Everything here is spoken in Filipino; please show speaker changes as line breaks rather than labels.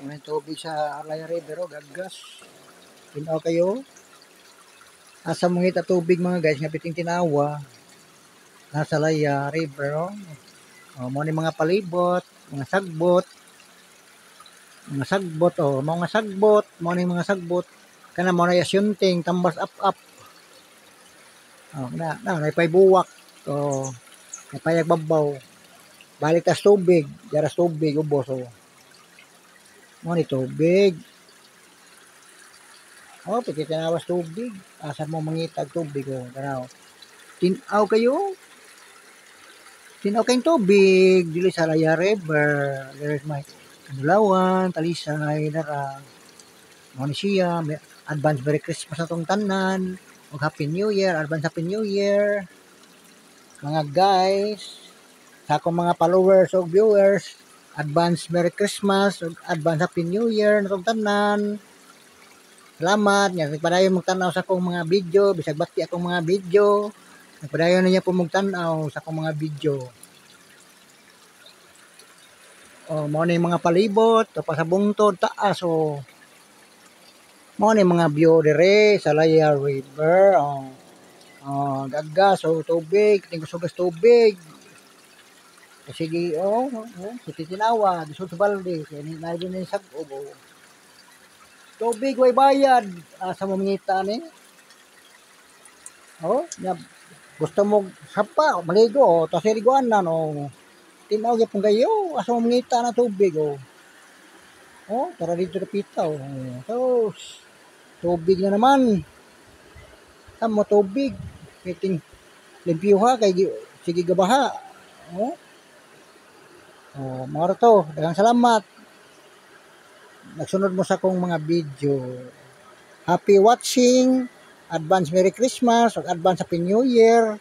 May tubig sa Arlaya River, gaggas. Tinaw kayo. Asa mong hita tubig mga guys, nga piting tinawa. Nasa Laya River, mo ni mga palibot, mga sagbot. Mga sagbot, mga sagbot, mo ni mga sagbot. Kana mo na yasyunting, tambas up. May paybuwak. May payagbabaw. Balik tas tubig, jaras tubig, ubos, mo ni tubig. Pagka tinawas tubig, asa mo mangitag tubig, tanaw. Tinaw kayo. Tinaw kayong tubig, dili sa Laya River. There is my Bulawan, Talisay, Dara. Mo ni siya, advance Merry Christmas atong tanan. Ug Happy New Year, advance Happy New Year. Mga guys, sa akong mga followers o viewers, advance Merry Christmas ug advance Happy New Year natong tanan. Salamat nga padayon magtanaw sa akong mga video, bisag bati akong mga video. Padayon na niya po magtanaw sa akong mga video. Mo ni mga palibot, pa sa bungtod taas mo ni mga view dire sa Laya River. Gaggas tubig, tingko sugas tubig. Sige, sige tinawa, disod sa balde, kaya na din sa tubig way bayad, sa mamangita ni. Gusto mo sapa, maligo, tapos iliguan na, tinaw gyud pong kayo, asa mamangita na tubig, tara dito na pitaw. Tubig na naman. Mo tubig, kiting limpyo ha, kay sige gabaha. Mga to, daghang salamat. Nagsunod mo sa akong mga video. Happy watching, advance Merry Christmas, ug advance Happy New Year.